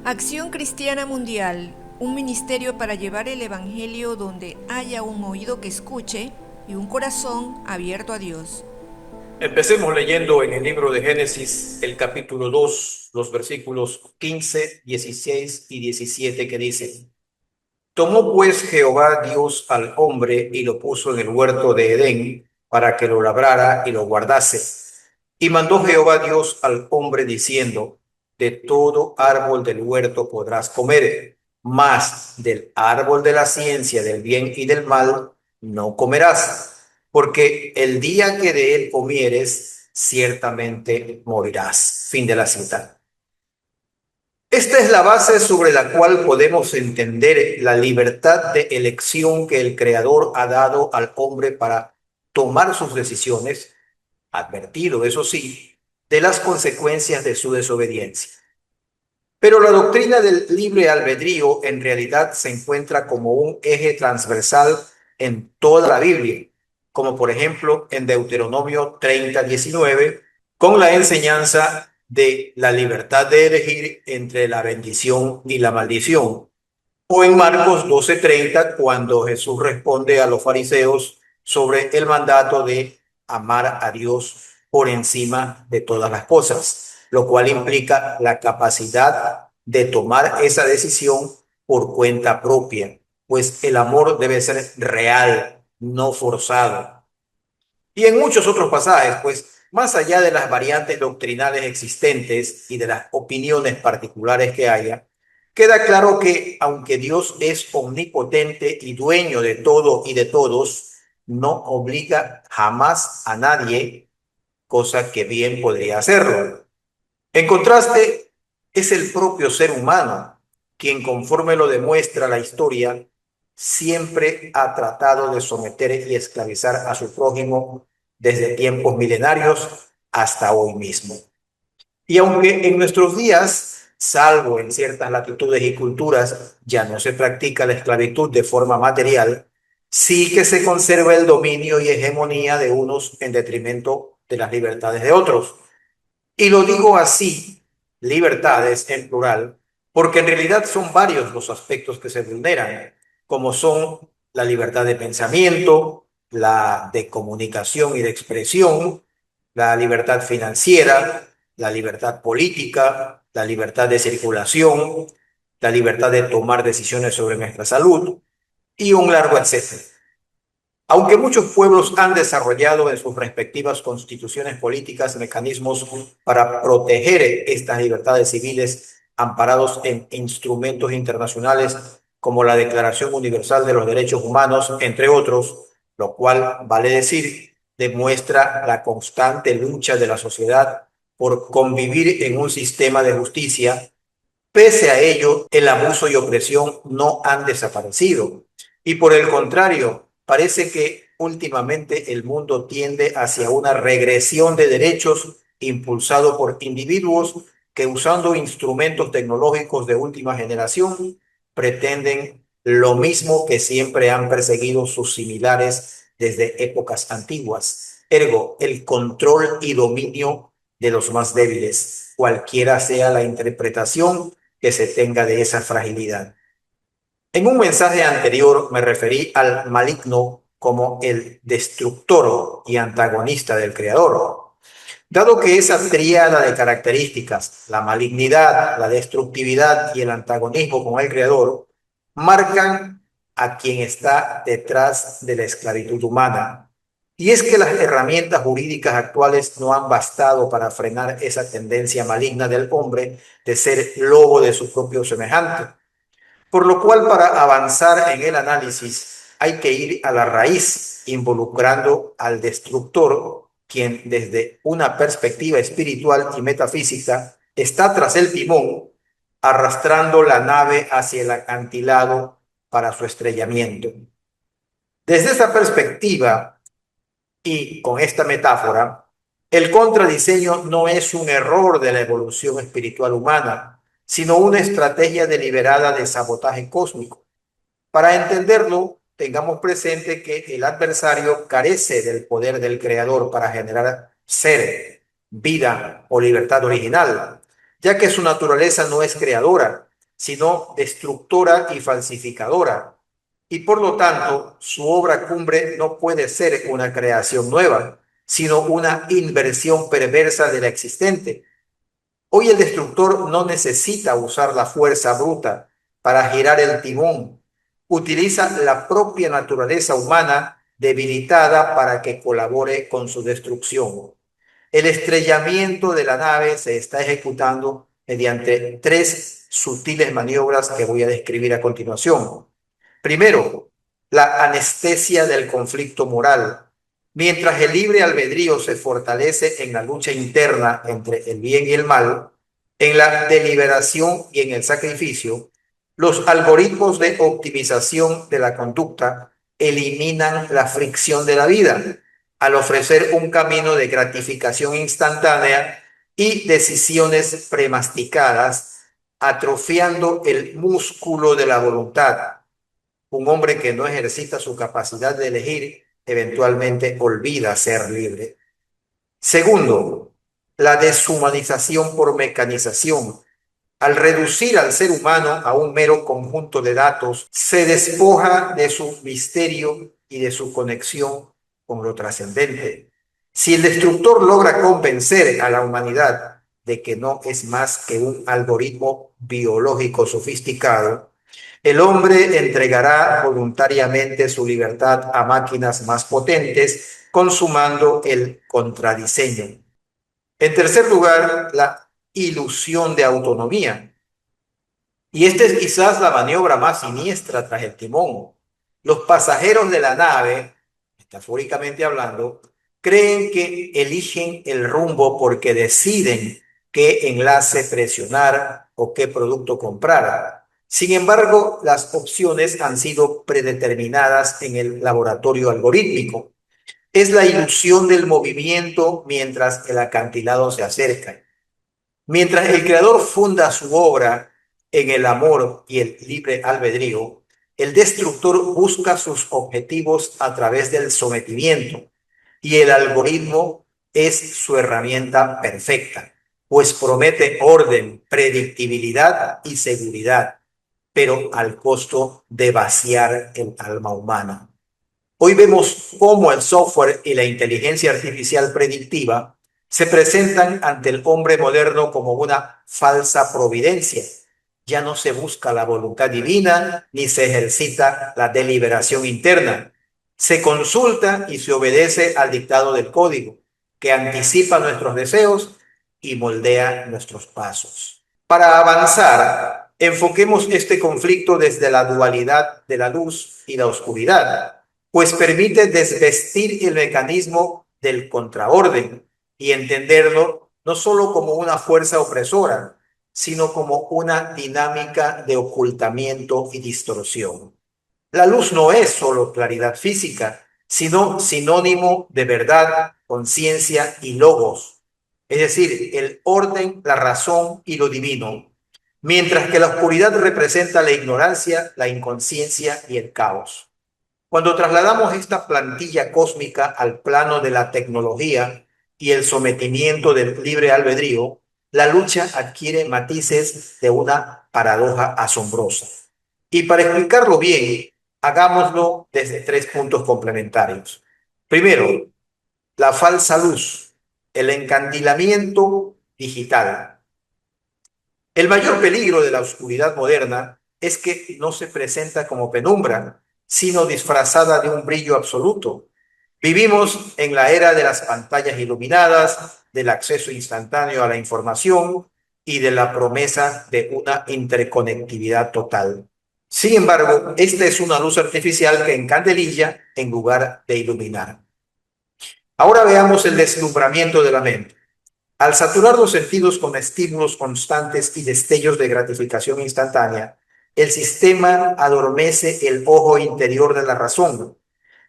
Acción Cristiana Mundial, un ministerio para llevar el Evangelio donde haya un oído que escuche y un corazón abierto a Dios. Empecemos leyendo en el libro de Génesis, el capítulo 2, los versículos 15, 16 y 17 que dicen: Tomó pues Jehová Dios al hombre y lo puso en el huerto de Edén para que lo labrara y lo guardase. Y mandó Jehová Dios al hombre diciendo: De todo árbol del huerto podrás comer, mas del árbol de la ciencia del bien y del mal no comerás, porque el día que de él comieres, ciertamente morirás. Fin de la cita. Esta es la base sobre la cual podemos entender la libertad de elección que el Creador ha dado al hombre para tomar sus decisiones, advertido, eso sí, de las consecuencias de su desobediencia. Pero la doctrina del libre albedrío en realidad se encuentra como un eje transversal en toda la Biblia, como por ejemplo en Deuteronomio 30:19, con la enseñanza de la libertad de elegir entre la bendición y la maldición, o en Marcos 12:30, cuando Jesús responde a los fariseos sobre el mandato de amar a Dios por encima de todas las cosas, lo cual implica la capacidad de tomar esa decisión por cuenta propia, pues el amor debe ser real, no forzado. Y en muchos otros pasajes, pues más allá de las variantes doctrinales existentes y de las opiniones particulares que haya, queda claro que aunque Dios es omnipotente y dueño de todo y de todos, no obliga jamás a nadie, cosa que bien podría hacerlo. En contraste, es el propio ser humano quien, conforme lo demuestra la historia, siempre ha tratado de someter y esclavizar a su prójimo desde tiempos milenarios hasta hoy mismo. Y aunque en nuestros días, salvo en ciertas latitudes y culturas, ya no se practica la esclavitud de forma material, sí que se conserva el dominio y hegemonía de unos en detrimento de las libertades de otros. Y lo digo así, libertades en plural, porque en realidad son varios los aspectos que se vulneran, como son la libertad de pensamiento, la de comunicación y de expresión, la libertad financiera, la libertad política, la libertad de circulación, la libertad de tomar decisiones sobre nuestra salud y un largo etcétera. Aunque muchos pueblos han desarrollado en sus respectivas constituciones políticas mecanismos para proteger estas libertades civiles amparados en instrumentos internacionales como la Declaración Universal de los Derechos Humanos, entre otros, lo cual, vale decir, demuestra la constante lucha de la sociedad por convivir en un sistema de justicia. Pese a ello, el abuso y opresión no han desaparecido. Y por el contrario, parece que últimamente el mundo tiende hacia una regresión de derechos impulsado por individuos que, usando instrumentos tecnológicos de última generación, pretenden lo mismo que siempre han perseguido sus similares desde épocas antiguas. Ergo, el control y dominio de los más débiles, cualquiera sea la interpretación que se tenga de esa fragilidad. En un mensaje anterior me referí al maligno como el destructor y antagonista del creador. Dado que esa tríada de características, la malignidad, la destructividad y el antagonismo con el creador, marcan a quien está detrás de la esclavitud humana. Y es que las herramientas jurídicas actuales no han bastado para frenar esa tendencia maligna del hombre de ser lobo de su propio semejante. Por lo cual, para avanzar en el análisis, hay que ir a la raíz, involucrando al destructor, quien desde una perspectiva espiritual y metafísica está tras el timón, arrastrando la nave hacia el acantilado para su estrellamiento. Desde esta perspectiva y con esta metáfora, el contradiseño no es un error de la evolución espiritual humana, sino una estrategia deliberada de sabotaje cósmico. Para entenderlo, tengamos presente que el adversario carece del poder del creador para generar ser, vida o libertad original, ya que su naturaleza no es creadora, sino destructora y falsificadora. Y por lo tanto, su obra cumbre no puede ser una creación nueva, sino una inversión perversa de la existente. Hoy el destructor no necesita usar la fuerza bruta para girar el timón. Utiliza la propia naturaleza humana debilitada para que colabore con su destrucción. El estrellamiento de la nave se está ejecutando mediante tres sutiles maniobras que voy a describir a continuación. Primero, la anestesia del conflicto moral. Mientras el libre albedrío se fortalece en la lucha interna entre el bien y el mal, en la deliberación y en el sacrificio, los algoritmos de optimización de la conducta eliminan la fricción de la vida al ofrecer un camino de gratificación instantánea y decisiones premasticadas, atrofiando el músculo de la voluntad. Un hombre que no ejercita su capacidad de elegir eventualmente olvida ser libre. Segundo, la deshumanización por mecanización. Al reducir al ser humano a un mero conjunto de datos, se despoja de su misterio y de su conexión con lo trascendente. Si el destructor logra convencer a la humanidad de que no es más que un algoritmo biológico sofisticado, el hombre entregará voluntariamente su libertad a máquinas más potentes, consumando el contradiseño. En tercer lugar, la ilusión de autonomía. Y esta es quizás la maniobra más siniestra tras el timón. Los pasajeros de la nave, metafóricamente hablando, creen que eligen el rumbo porque deciden qué enlace presionar o qué producto comprar. Sin embargo, las opciones han sido predeterminadas en el laboratorio algorítmico. Es la ilusión del movimiento mientras el acantilado se acerca. Mientras el creador funda su obra en el amor y el libre albedrío, el destructor busca sus objetivos a través del sometimiento y el algoritmo es su herramienta perfecta, pues promete orden, predictibilidad y seguridad, pero al costo de vaciar el alma humana. Hoy vemos cómo el software y la inteligencia artificial predictiva se presentan ante el hombre moderno como una falsa providencia. Ya no se busca la voluntad divina ni se ejercita la deliberación interna. Se consulta y se obedece al dictado del código, que anticipa nuestros deseos y moldea nuestros pasos. Para avanzar, enfoquemos este conflicto desde la dualidad de la luz y la oscuridad, pues permite desvestir el mecanismo del contraorden y entenderlo no solo como una fuerza opresora, sino como una dinámica de ocultamiento y distorsión. La luz no es solo claridad física, sino sinónimo de verdad, conciencia y logos, es decir, el orden, la razón y lo divino, mientras que la oscuridad representa la ignorancia, la inconsciencia y el caos. Cuando trasladamos esta plantilla cósmica al plano de la tecnología y el sometimiento del libre albedrío, la lucha adquiere matices de una paradoja asombrosa. Y para explicarlo bien, hagámoslo desde tres puntos complementarios. Primero, la falsa luz, el encandilamiento digital. El mayor peligro de la oscuridad moderna es que no se presenta como penumbra, sino disfrazada de un brillo absoluto. Vivimos en la era de las pantallas iluminadas, del acceso instantáneo a la información y de la promesa de una interconectividad total. Sin embargo, esta es una luz artificial que encandelilla en lugar de iluminar. Ahora veamos el deslumbramiento de la mente. Al saturar los sentidos con estímulos constantes y destellos de gratificación instantánea, el sistema adormece el ojo interior de la razón.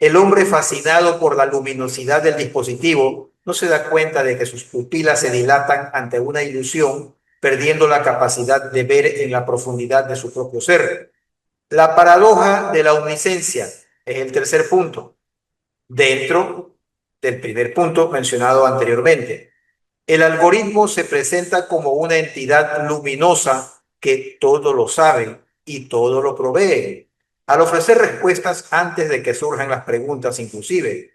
El hombre fascinado por la luminosidad del dispositivo no se da cuenta de que sus pupilas se dilatan ante una ilusión, perdiendo la capacidad de ver en la profundidad de su propio ser. La paradoja de la omnisciencia es el tercer punto, dentro del primer punto mencionado anteriormente. El algoritmo se presenta como una entidad luminosa que todo lo sabe y todo lo provee. Al ofrecer respuestas antes de que surjan las preguntas inclusive,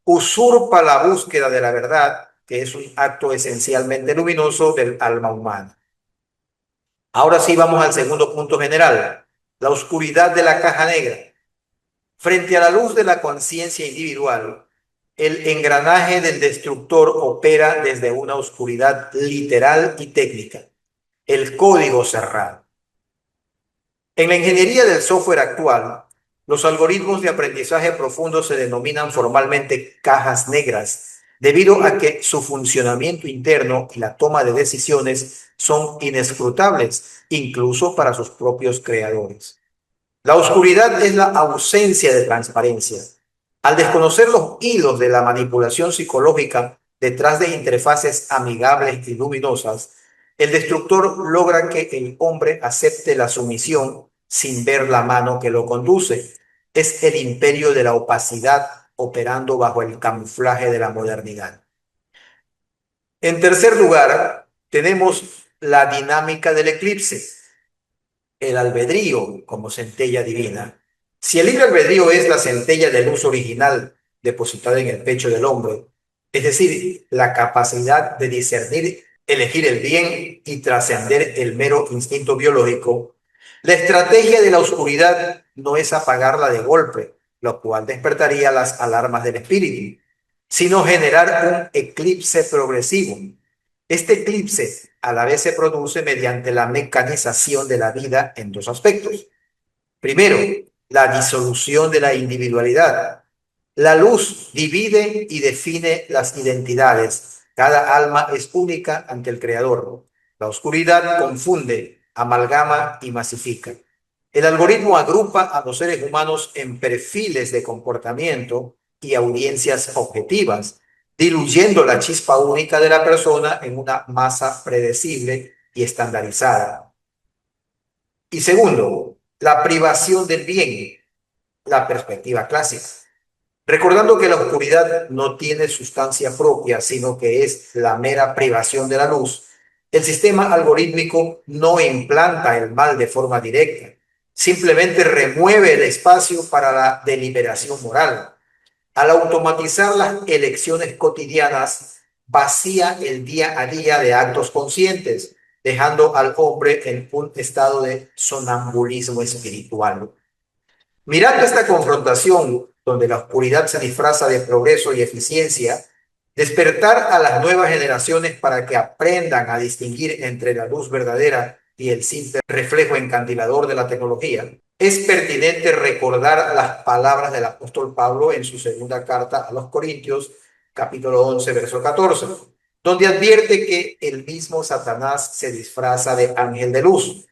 usurpa la búsqueda de la verdad, que es un acto esencialmente luminoso del alma humana. Ahora sí vamos al segundo punto general, la oscuridad de la caja negra. Frente a la luz de la conciencia individual, el engranaje del destructor opera desde una oscuridad literal y técnica, el código cerrado. En la ingeniería del software actual, los algoritmos de aprendizaje profundo se denominan formalmente cajas negras, debido a que su funcionamiento interno y la toma de decisiones son inescrutables, incluso para sus propios creadores. La oscuridad es la ausencia de transparencia. Al desconocer los hilos de la manipulación psicológica detrás de interfaces amigables y luminosas, el destructor logra que el hombre acepte la sumisión sin ver la mano que lo conduce. Es el imperio de la opacidad operando bajo el camuflaje de la modernidad. En tercer lugar, tenemos la dinámica del eclipse, el albedrío como centella divina. Si el libre albedrío es la centella de luz original depositada en el pecho del hombre, es decir, la capacidad de discernir, elegir el bien y trascender el mero instinto biológico, la estrategia de la oscuridad no es apagarla de golpe, lo cual despertaría las alarmas del espíritu, sino generar un eclipse progresivo. Este eclipse a la vez se produce mediante la mecanización de la vida en dos aspectos. Primero, la disolución de la individualidad. La luz divide y define las identidades. Cada alma es única ante el Creador. La oscuridad confunde, amalgama y masifica. El algoritmo agrupa a los seres humanos en perfiles de comportamiento y audiencias objetivas, diluyendo la chispa única de la persona en una masa predecible y estandarizada. Y segundo, la privación del bien, la perspectiva clásica. Recordando que la oscuridad no tiene sustancia propia, sino que es la mera privación de la luz, el sistema algorítmico no implanta el mal de forma directa, simplemente remueve el espacio para la deliberación moral. Al automatizar las elecciones cotidianas, vacía el día a día de actos conscientes, dejando al hombre en un estado de sonambulismo espiritual. Mirando esta confrontación, donde la oscuridad se disfraza de progreso y eficiencia, despertar a las nuevas generaciones para que aprendan a distinguir entre la luz verdadera y el simple reflejo encandilador de la tecnología, es pertinente recordar las palabras del apóstol Pablo en su segunda carta a los Corintios, capítulo 11, verso 14, donde advierte que el mismo Satanás se disfraza de ángel de luz.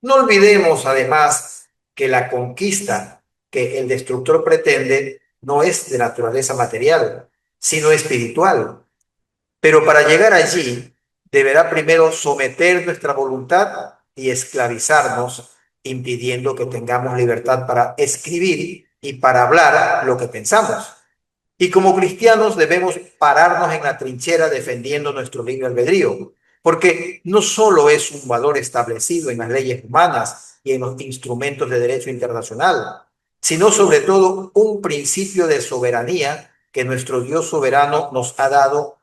No olvidemos, además, que la conquista que el destructor pretende no es de naturaleza material, sino espiritual. Pero para llegar allí, deberá primero someter nuestra voluntad y esclavizarnos, impidiendo que tengamos libertad para escribir y para hablar lo que pensamos. Y como cristianos debemos pararnos en la trinchera defendiendo nuestro libre albedrío, porque no solo es un valor establecido en las leyes humanas y en los instrumentos de derecho internacional, sino sobre todo un principio de soberanía que nuestro Dios soberano nos ha dado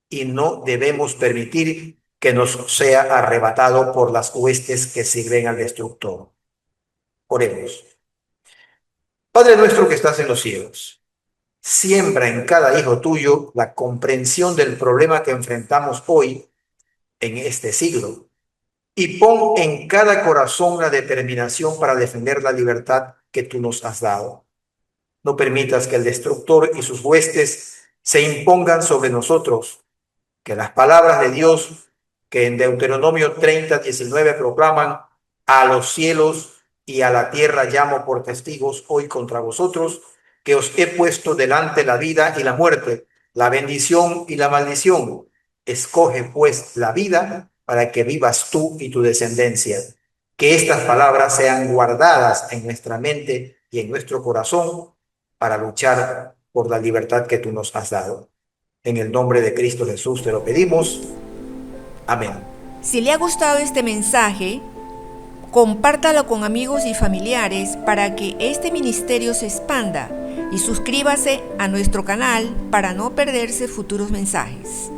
y no debemos permitir que nos sea arrebatado por las huestes que sirven al destructor. Oremos. Padre nuestro que estás en los cielos, siembra en cada hijo tuyo la comprensión del problema que enfrentamos hoy en este siglo y pon en cada corazón la determinación para defender la libertad que tú nos has dado. No permitas que el destructor y sus huestes se impongan sobre nosotros, que las palabras de Dios que en Deuteronomio 30:19 proclaman: a los cielos y a la tierra llamo por testigos hoy contra vosotros, que os he puesto delante la vida y la muerte, la bendición y la maldición. Escoge pues la vida para que vivas tú y tu descendencia. Que estas palabras sean guardadas en nuestra mente y en nuestro corazón para luchar por la libertad que tú nos has dado. En el nombre de Cristo Jesús te lo pedimos. Amén. Si le ha gustado este mensaje, Compártalo con amigos y familiares para que este ministerio se expanda y suscríbase a nuestro canal para no perderse futuros mensajes.